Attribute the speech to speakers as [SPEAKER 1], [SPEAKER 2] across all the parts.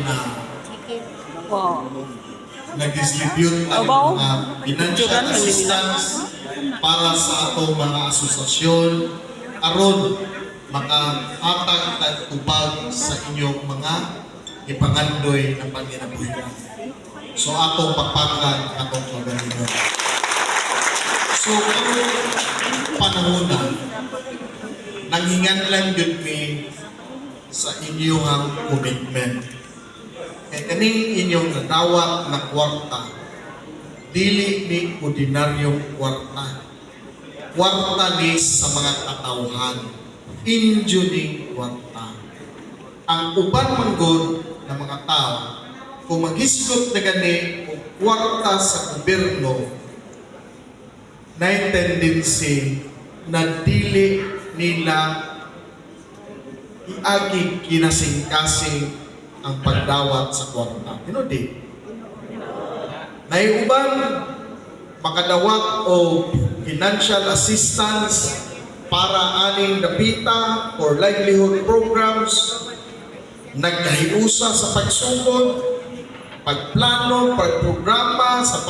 [SPEAKER 1] na
[SPEAKER 2] Wow.
[SPEAKER 1] nag-distribute ng mga financial assistance para sa atong mga asosasyon aron makahatag at tubag sa inyong mga ipangandoy ng panginabuhian. So atong pagpakan atong pagalinon. So kung panahon na nanghinganlan yun mi sa inyong commitment. E kaning inyong nadawat na kwarta, dili ni ordinaryong kwarta. Kwarta ni sa mga katawhan. Inyo ni kwarta. Ang uban manggod na mga tao, kung maghisgot na gani o kwarta sa gobyerno, na tendency na dili nila iagi kinasing-kasing ang pagdawat sa kwarta. Hindi. Naiuban, makadawat o financial assistance para aning dapita or livelihood programs, nagkahiusa sa pagsugod, pagplano, pagprograma, sa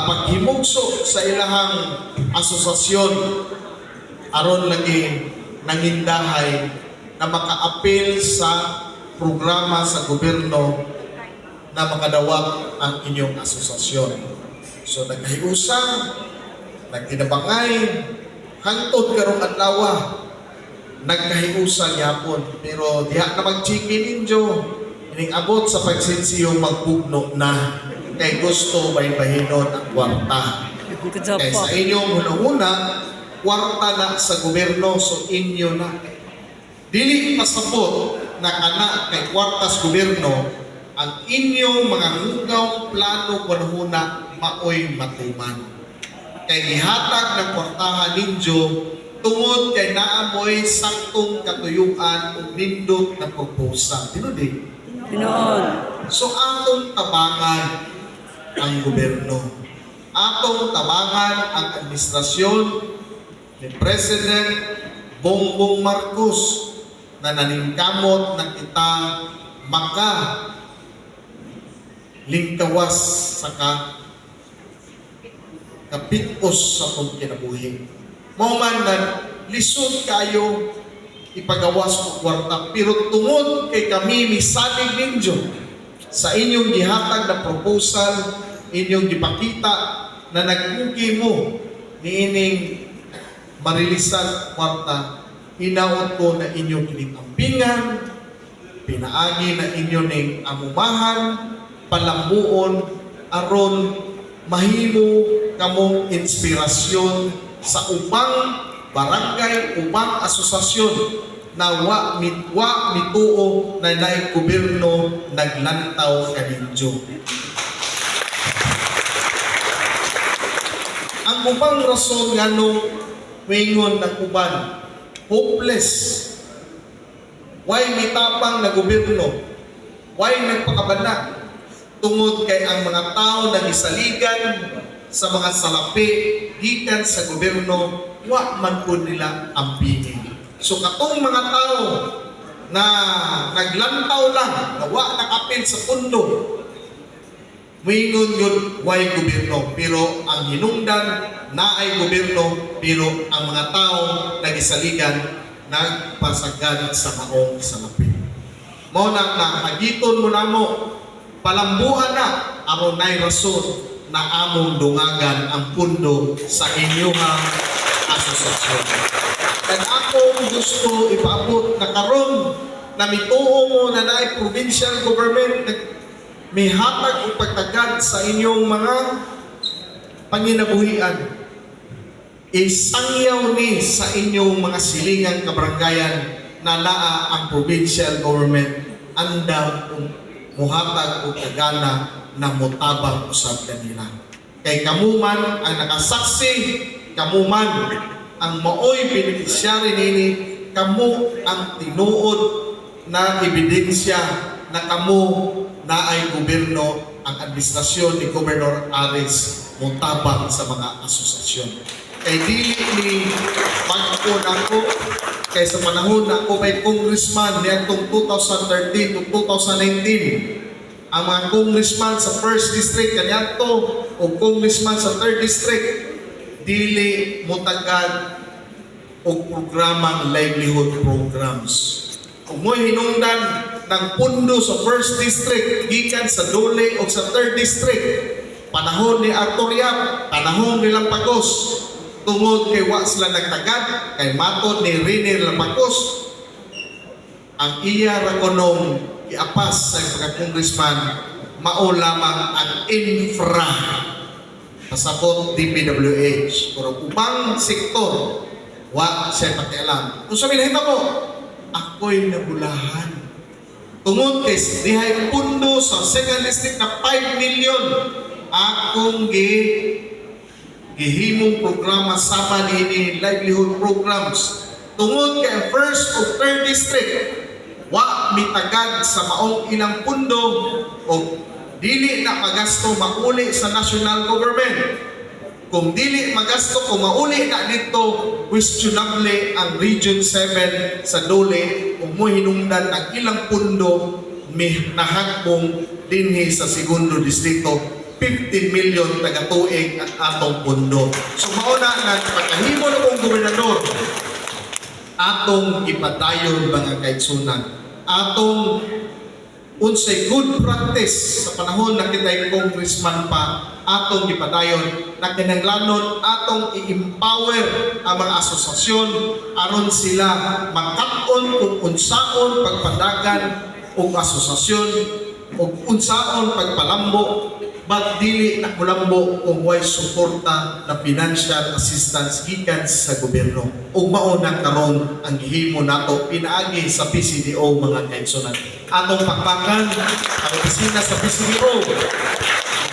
[SPEAKER 1] paghimugso sa ilahang asosasyon aron lagi nangindahay na maka-appeal sa programa sa gobyerno na makadawat ang inyong asosasyon. So nagkahiusa, nagtinabangay, hangtod karong adlaw, nagkahiusa gyapon, pero diha na mag-chicken injo, ining abot sa pagsinsiyong magpugno na kay gusto baybahinon ang kwarta. Kay sa inyong hunahuna, kwarta na sa gobyerno, so inyo na. Dili pasapot na kana kay kwarta sa gobyerno, ang inyong mga hugaw, plano, panahuna, maoy matuman. Kay gihatag ng kwartahan ninyo, tungod kay naamoy saktong katuyuan o nindot na proposal. Tinudi?
[SPEAKER 2] Pinoon.
[SPEAKER 1] So atong tabangan ang gobyerno. Atong tabangan ang administrasyon ni President Bongbong Marcos na naningkamot na kita lingkawas sa kapitos sa kong kinabuhi. Mauman na lisod kayo ipagawas ko kwarta, pero tungod kay kami misalig ninyo sa inyong gihatag na proposal, inyong gipakita na nagkuki mo niining marilisan kwarta, hinaot ko na inyong kinikampingan, pinaagi na inyo ning amumahan, palambuon, aron mahimo kamong inspirasyon sa ubang barangay, ubang asosasyon na wa mituo na naay gobyerno naglantaw kaninyo. Ang ubang rason nga nung wingon ng uban, hopeless. Why mitapang na gobyerno? Why nagpakabana? Tungod kay ang mga tao nagisaligan sa mga salapi gikan sa gobyerno, wa man po nila ampingin. So katong mga tao na naglantaw lang, na wa nakapil sa pundo, wingon yun why gobyerno. Pero ang hinungdan na ay gobyerno, pero ang mga tao nagisaligan nagpasagad sa maong salapi. Mao na hagiton mo namo, palambuhan na aron nay rason na among dungagan ang pundo sa inyong asosasyon. Kaya ako gusto ipaabot na karon na mituo mo na naay provincial government na may hatag o pagtagad sa inyong mga panginabuhian. Isangyaw ni sa inyong mga silingang kabaranggayan na naa ang provincial government andam muhatag o kagana na mutabang usab kanila. Kay kamuman ang nakasaksi, kamuman ang maoy beneficiary nini, kamu ang tinuod na ebidensya na kamu na ay gobyerno, ang administrasyon ni Gobernador Aris mutabang sa mga asosasyon. kay dili ni pag-ako nako kay sa panahon na ako may congressman niadtong 2013 to 2019 ang mga congressman sa 1st district kaniadto o congressman sa 3rd district dili motagad og programang livelihood programs. Kung mo hinungdan ng pundo sa 1st district gikan sa Dole o sa 3rd district panahon ni Arthur Yap, panahon ni Lampagos, tungod kay wa sila nagtagad, kay matod ni Rene Lampagos, ang iya rakonong iapas sa pagka-congressman, mao lamang ang infra pasabot DPWH. Pero ubang sektor, wa siya pakialam. Kung sabihin mo, ako'y nabulahan. Tungod kay dihay pundo sa 2nd district na 5 million akong gihimong programa sama ni livelihood programs. Tungod kay ang 1st o 3rd district wa mitagad sa maong ilang pundo o dili na magasto mauli sa national government. Kung dili magasto kung mauli na dito, questionable ang Region 7 sa Dole kung mo hinungdan ang ilang pundo may nahakbong dinhi sa 2nd distrito 15 million taga-tuig ang atong pundo. So mauna nga pagkahimo na kong gobernador atong ipadayon mga kaigsunan. Atong unsay good practice sa panahon na kitay congressman pa atong ipadayon na kinahanglanon atong i-empower ang mga asosasyon aron sila magkat-on kung unsaon pagpadagan og asosasyon o unsaon pagpalambo but dili na mulambo kung way suporta na financial assistance gikan sa gobyerno. Ug mao na karon ang gihimo nato pinaagi sa PCDO mga kaigsunan. Atong pakpakan ang opisina sa PCDO.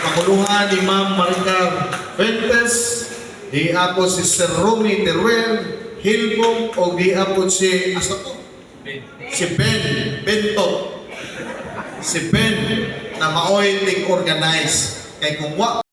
[SPEAKER 1] Makuluhan ni Ma'am Maricar Fuentes, di ako si Sir Romy Teruel, Hilbong o di ako si si Ben Bento. Si Ben na maoy ting organize kay kung wa